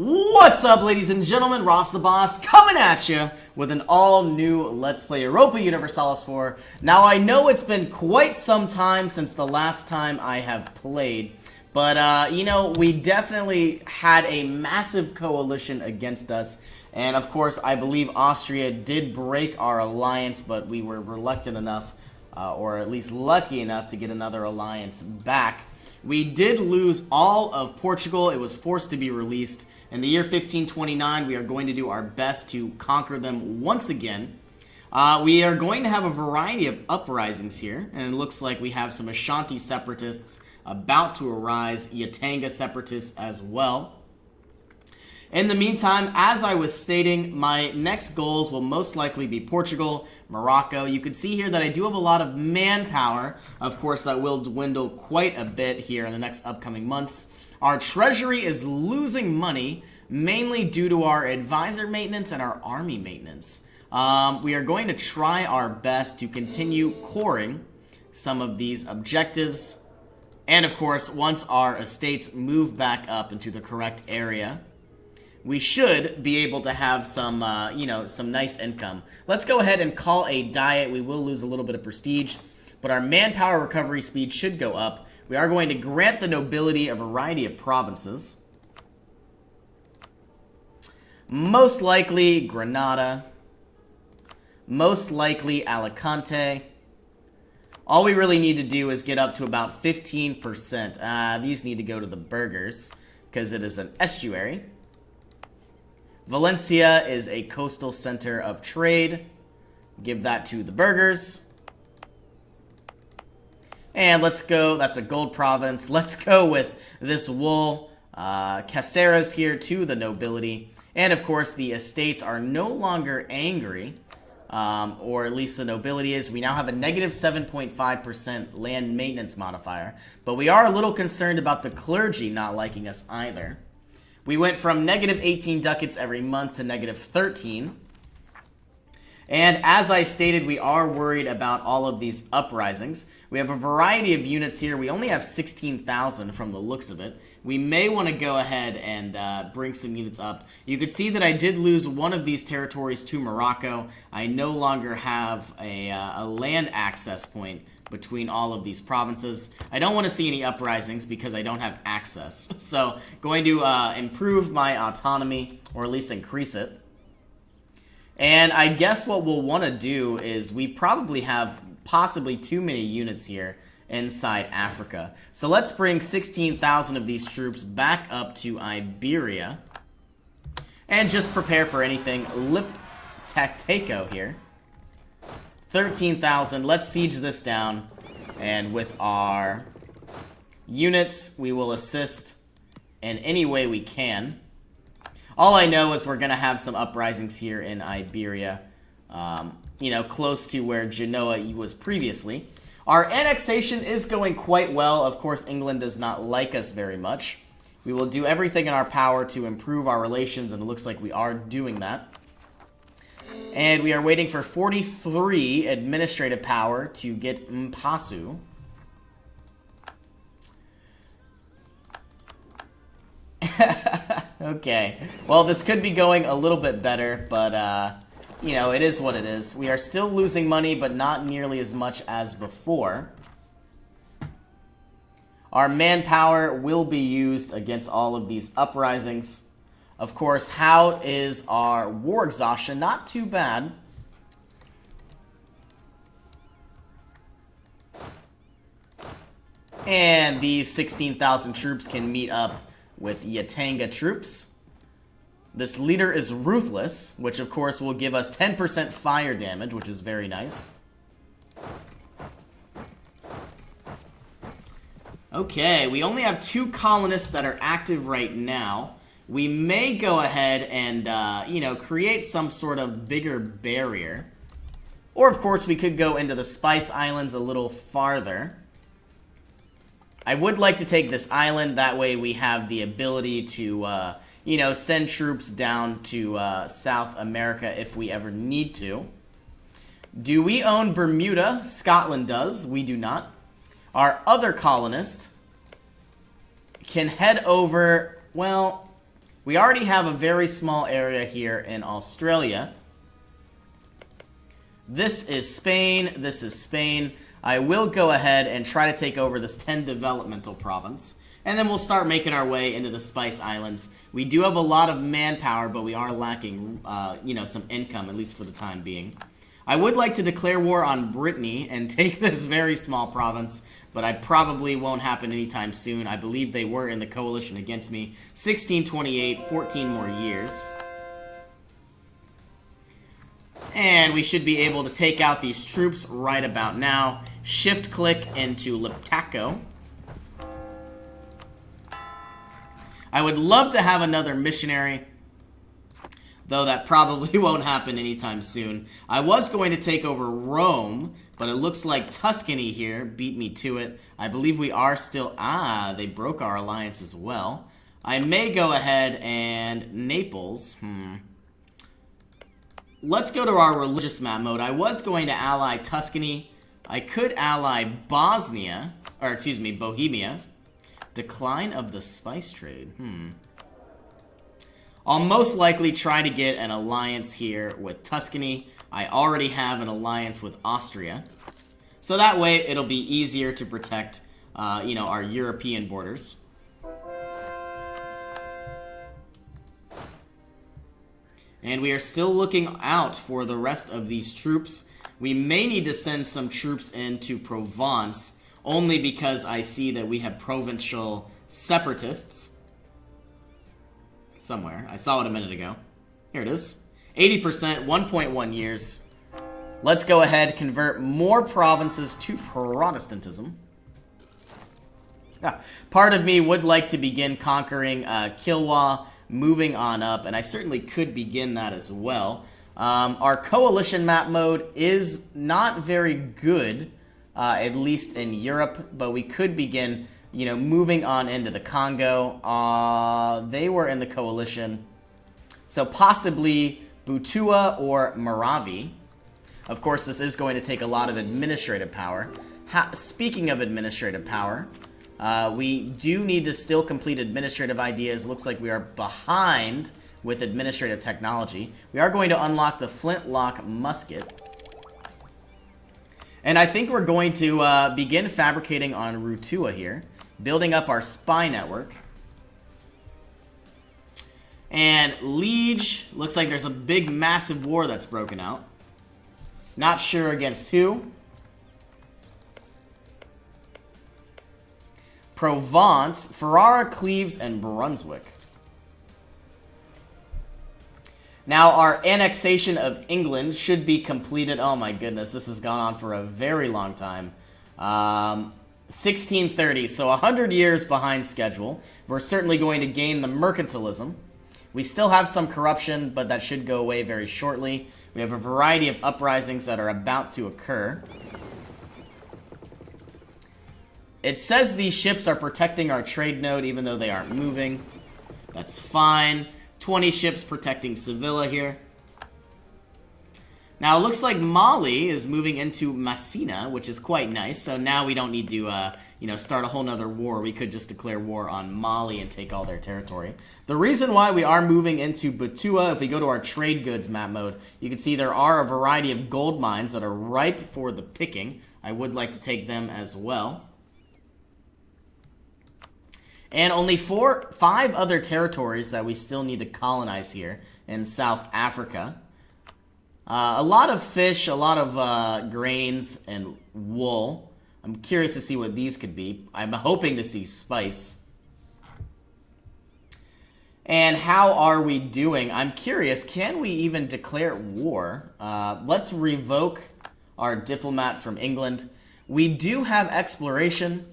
What's up, ladies and gentlemen? Ross the Boss coming at you with an all-new Let's Play Europa Universalis 4. Now, I know it's been quite some time since the last time I have played, but, you know, we definitely had a massive coalition against us. And, of course, I believe Austria did break our alliance, but we were reluctant enough, or at least lucky enough, to get another alliance back. We did lose all of Portugal. It was forced to be released. In the year 1529, we are going to do our best to conquer them once again. We are going to have a variety of uprisings here, and it looks like we have some Ashanti separatists about to arise, Yatanga separatists as well. In the meantime, as I was stating, my next goals will most likely be Portugal, Morocco. You can see here that I do have a lot of manpower. Of course, that will dwindle quite a bit here in the next upcoming months. Our treasury is losing money, mainly due to our advisor maintenance and our army maintenance. We are going to try our best to continue coring some of these objectives. And of course, once our estates move back up into the correct area, we should be able to have some, you know, some nice income. Let's go ahead and call a diet. We will lose a little bit of prestige, but our manpower recovery speed should go up. We are going to grant the nobility a variety of provinces. Most likely Granada. Most likely Alicante. All we really need to do is get up to about 15%. These need to go to the burghers because it is an estuary. Valencia is a coastal center of trade. Give that to the burghers. And let's go, that's a gold province. Let's go with this wool. Caceres here to the nobility. And of course, the estates are no longer angry. Or at least the nobility is. We now have a negative 7.5% land maintenance modifier. But we are a little concerned about the clergy not liking us either. We went from negative 18 ducats every month to negative 13. And as I stated, we are worried about all of these uprisings. We have a variety of units here. We only have 16,000 from the looks of it. We may want to go ahead and bring some units up. You can see that I did lose one of these territories to Morocco. I no longer have a land access point between all of these provinces. I don't want to see any uprisings because I don't have access. So, going to improve my autonomy, or at least increase it. And I guess what we'll want to do is we probably have possibly too many units here inside Africa. So let's bring 16,000 of these troops back up to Iberia. And just prepare for anything. Lip Tacteco here. 13,000. Let's siege this down. And with our units, we will assist in any way we can. All I know is we're going to have some uprisings here in Iberia. You know, close to where Genoa was previously. Our annexation is going quite well. Of course, England does not like us very much. We will do everything in our power to improve our relations, and it looks like we are doing that. And we are waiting for 43 administrative power to get Mpasu. Okay. Well, this could be going a little bit better, but, you know, it is what it is. We are still losing money, but not nearly as much as before. Our manpower will be used against all of these uprisings. Of course, how is our war exhaustion? Not too bad. And these 16,000 troops can meet up with Yatanga troops. This leader is ruthless, which of course will give us 10% fire damage, which is very nice. Okay, we only have 2 colonists that are active right now. We may go ahead and, you know, create some sort of bigger barrier. Or, of course, we could go into the Spice Islands a little farther. I would like to take this island. That way we have the ability to, you know, send troops down to South America if we ever need to. Do we own Bermuda? Scotland does. We do not. Our other colonist can head over, well, We already have a very small area here in Australia. This is Spain. This is Spain. I will go ahead and try to take over this 10 developmental province. And then we'll start making our way into the Spice Islands. We do have a lot of manpower, but we are lacking, some income, at least for the time being. I would like to declare war on Brittany and take this very small province, but I probably won't happen anytime soon. I believe they were in the coalition against me. 1628, 14 more years. And we should be able to take out these troops right about now. Shift-click into Liptako. I would love to have another missionary, though that probably won't happen anytime soon. I was going to take over Rome, but it looks like Tuscany here beat me to it. I believe we are still... they broke our alliance as well. I may go ahead and... Naples. Let's go to our religious map mode. I was going to ally Tuscany. I could ally Bohemia. Decline of the spice trade. I'll most likely try to get an alliance here with Tuscany. I already have an alliance with Austria. So that way it'll be easier to protect, our European borders. And we are still looking out for the rest of these troops. We may need to send some troops into Provence, only because I see that we have provincial separatists. Somewhere. I saw it a minute ago. Here it is. 80%, 1.1 years. Let's go ahead, convert more provinces to Protestantism. Part of me would like to begin conquering Kilwa, moving on up, and I certainly could begin that as well. Our coalition map mode is not very good, at least in Europe, but we could begin, moving on into the Congo. They were in the coalition, so possibly Butua or Moravi. Of course, this is going to take a lot of administrative power. Speaking of administrative power, we do need to still complete administrative ideas. Looks like we are behind with administrative technology. We are going to unlock the flintlock musket. And I think we're going to begin fabricating on Rutua here, building up our spy network. And Liege, looks like there's a big, massive war that's broken out. Not sure against who. Provence, Ferrara, Cleves, and Brunswick. Now, our annexation of England should be completed. Oh my goodness, this has gone on for a very long time. 1630, so 100 years behind schedule. We're certainly going to gain the mercantilism. We still have some corruption, but that should go away very shortly. We have a variety of uprisings that are about to occur. It says these ships are protecting our trade node even though they aren't moving. That's fine. 20 ships protecting Sevilla here. Now, it looks like Mali is moving into Messina, which is quite nice. So now we don't need to, start a whole nother war. We could just declare war on Mali and take all their territory. The reason why we are moving into Butua, if we go to our trade goods map mode, you can see there are a variety of gold mines that are ripe for the picking. I would like to take them as well. And only 5 other territories that we still need to colonize here in South Africa. A lot of fish, a lot of grains, and wool. I'm curious to see what these could be. I'm hoping to see spice. And how are we doing? I'm curious, can we even declare war? Let's revoke our diplomat from England. We do have exploration.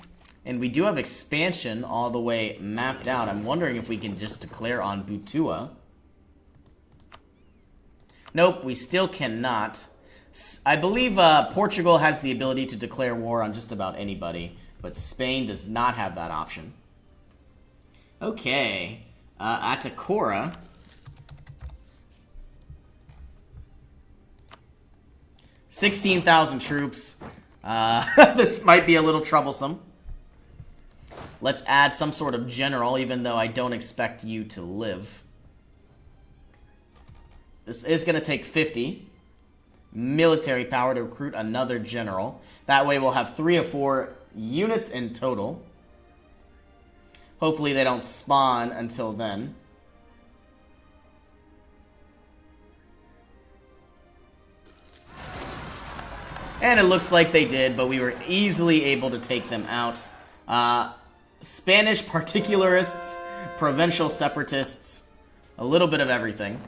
And we do have expansion all the way mapped out. I'm wondering if we can just declare on Butua. Nope, we still cannot. I believe Portugal has the ability to declare war on just about anybody, but Spain does not have that option. Okay, Atacora. $16,000 troops. This might be a little troublesome. Let's add some sort of general, even though I don't expect you to live. This is going to take 50 military power to recruit another general. That way we'll have 3 of 4 units in total. Hopefully they don't spawn until then. And it looks like they did, but we were easily able to take them out. Spanish particularists, provincial separatists, a little bit of everything.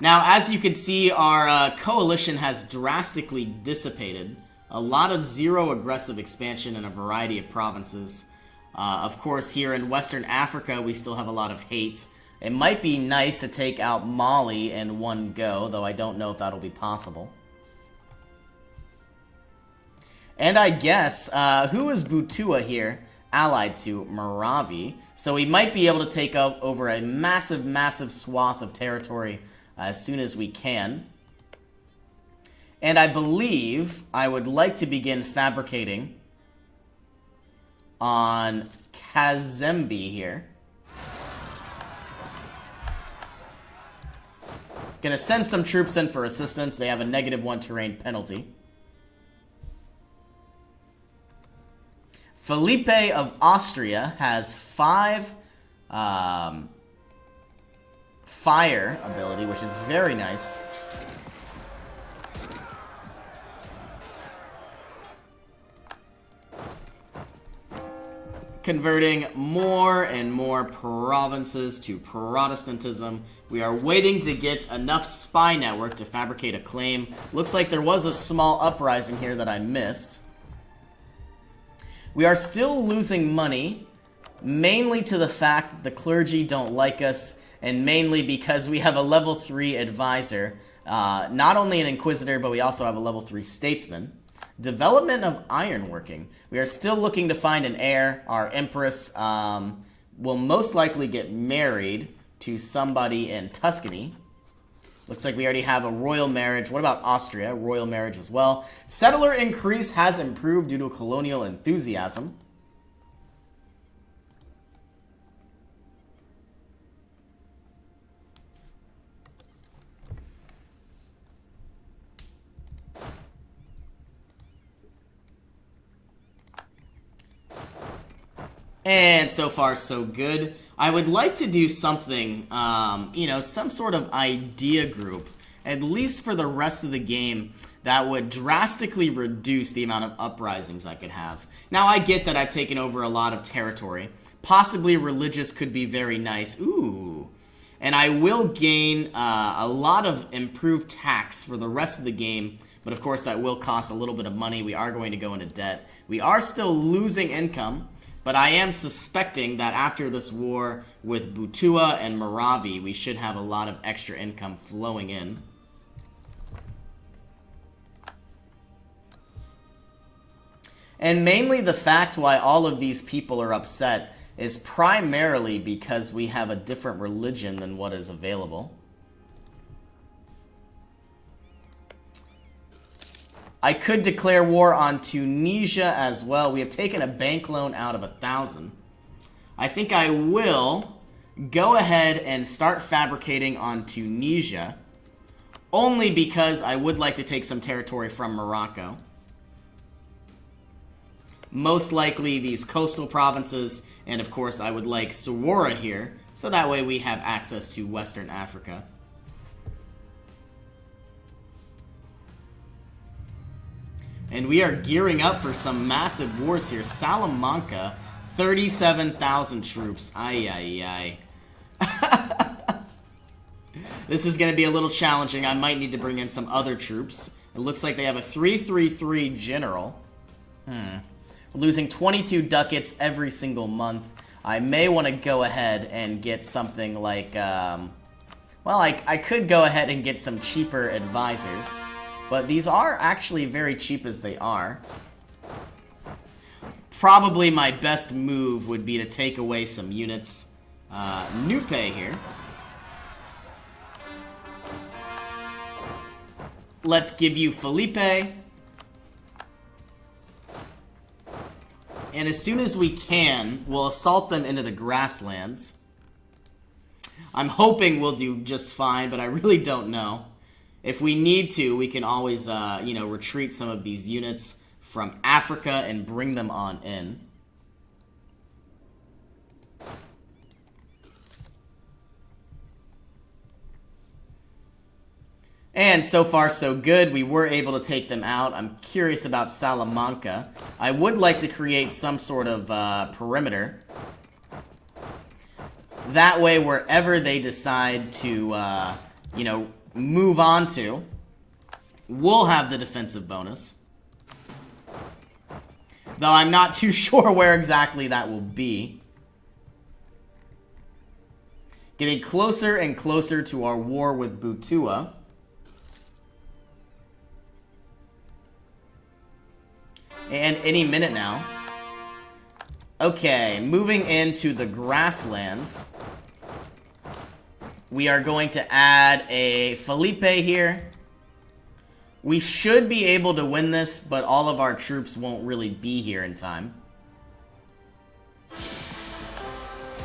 Now, as you can see, our coalition has drastically dissipated. A lot of zero aggressive expansion in a variety of provinces. Of course, here in Western Africa, we still have a lot of hate. It might be nice to take out Mali in one go, though I don't know if that'll be possible. And I guess, who is Butua here? Allied to Moravi. So we might be able to take over a massive, massive swath of territory as soon as we can. And I believe I would like to begin fabricating on Kazembe here. Gonna send some troops in for assistance. They have a -1 terrain penalty. Felipe of Austria has 5 fire ability, which is very nice. Converting more and more provinces to Protestantism. We are waiting to get enough spy network to fabricate a claim. Looks like there was a small uprising here that I missed. We are still losing money, mainly to the fact that the clergy don't like us, and mainly because we have a level 3 advisor. Not only an inquisitor, but we also have a level 3 statesman. Development of ironworking. We are still looking to find an heir. Our empress will most likely get married to somebody in Tuscany. Looks like we already have a royal marriage. What about Austria? Royal marriage as well. Settler increase has improved due to colonial enthusiasm. And so far, so good. I would like to do something, you know, some sort of idea group, at least for the rest of the game, that would drastically reduce the amount of uprisings I could have. Now, I get that I've taken over a lot of territory. Possibly religious could be very nice. Ooh. And I will gain a lot of improved tax for the rest of the game, but of course that will cost a little bit of money. We are going to go into debt. We are still losing income. But I am suspecting that after this war with Butua and Moravi, we should have a lot of extra income flowing in. And mainly the fact why all of these people are upset is primarily because we have a different religion than what is available. I could declare war on Tunisia as well. We have taken a bank loan out of 1,000. I think I will go ahead and start fabricating on Tunisia, only because I would like to take some territory from Morocco. Most likely these coastal provinces, and of course I would like Sawara here, so that way we have access to Western Africa. And we are gearing up for some massive wars here. Salamanca, 37,000 troops. Ay, ay, ay. This is going to be a little challenging. I might need to bring in some other troops. It looks like they have a 333 general. We're losing 22 ducats every single month. I may want to go ahead and get something like... well, I could go ahead and get some cheaper advisors. But these are actually very cheap as they are. Probably my best move would be to take away some units. Nupe here. Let's give you Felipe. And as soon as we can, we'll assault them into the grasslands. I'm hoping we'll do just fine, but I really don't know. If we need to, we can always, you know, retreat some of these units from Africa and bring them on in. And so far, so good. We were able to take them out. I'm curious about Salamanca. I would like to create some sort of perimeter. That way, wherever they decide to, you know, move on to, we'll have the defensive bonus. Though I'm not too sure where exactly that will be. Getting closer and closer to our war with Butua. And any minute now. Okay, moving into the grasslands. We are going to add a Felipe here. We should be able to win this, but all of our troops won't really be here in time.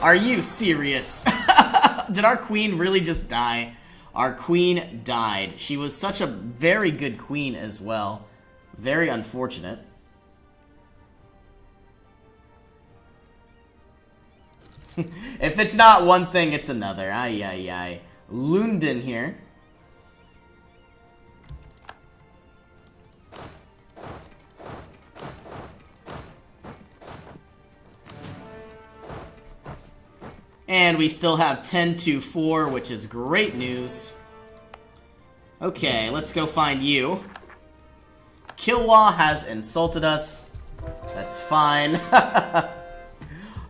Are you serious? Did our queen really just die? Our queen died. She was such a very good queen as well. Very unfortunate. If it's not one thing, it's another. Ay, ay, ay. Lunden here. And we still have 10-4, which is great news. Okay, let's go find you. Kilwa has insulted us. That's fine.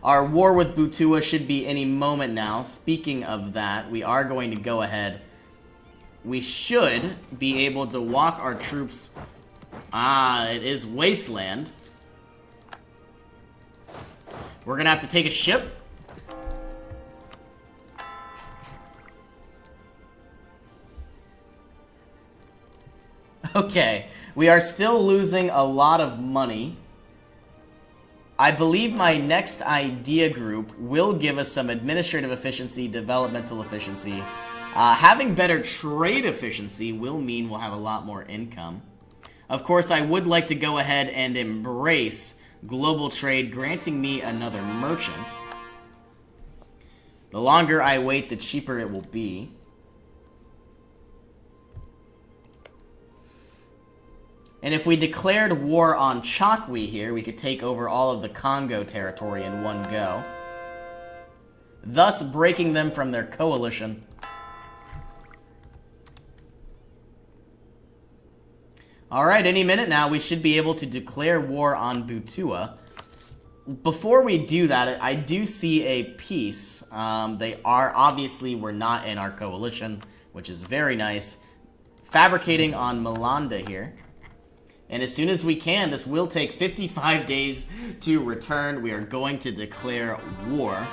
Our war with Butua should be any moment now. Speaking of that, we are going to go ahead. We should be able to walk our troops. Ah, it is Wasteland. We're going to have to take a ship. Okay, we are still losing a lot of money. I believe my next idea group will give us some administrative efficiency, developmental efficiency. Having better trade efficiency will mean we'll have a lot more income. Of course, I would like to go ahead and embrace global trade, granting me another merchant. The longer I wait, the cheaper it will be. And if we declared war on Chakwi here, we could take over all of the Congo territory in one go, thus breaking them from their coalition. Alright, any minute now, we should be able to declare war on Butua. Before we do that, I do see a peace. They are, obviously, we're not in our coalition, which is very nice. Fabricating on Malanda here. And as soon as we can, this will take 55 days to return. We are going to declare war.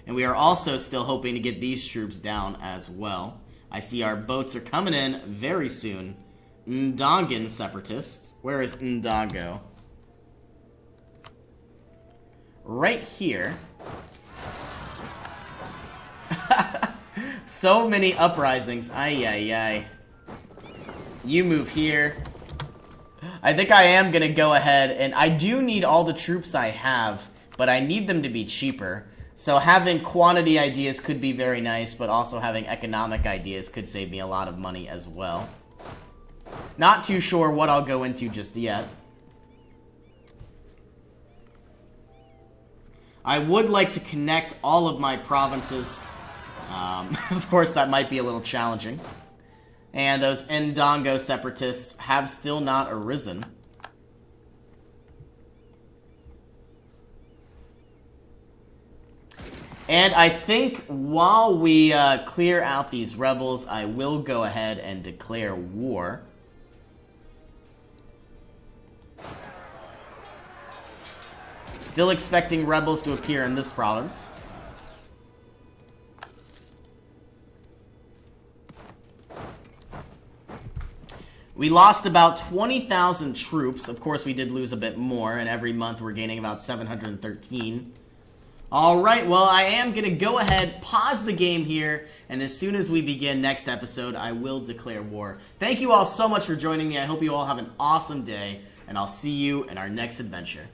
And we are also still hoping to get these troops down as well. I see our boats are coming in very soon. Ndongan separatists. Where is Ndongo? Right here. So many uprisings. Ay, ay, ay. You move here. I think I am going to go ahead, and I do need all the troops I have, but I need them to be cheaper. So having quantity ideas could be very nice, but also having economic ideas could save me a lot of money as well. Not too sure what I'll go into just yet. I would like to connect all of my provinces. Of course, that might be a little challenging. And those Ndongo separatists have still not arisen. And I think while we clear out these rebels, I will go ahead and declare war. Still expecting rebels to appear in this province. We lost about 20,000 troops. Of course, we did lose a bit more, and every month we're gaining about 713. Alright, well, I am going to go ahead, pause the game here, and as soon as we begin next episode, I will declare war. Thank you all so much for joining me. I hope you all have an awesome day, and I'll see you in our next adventure.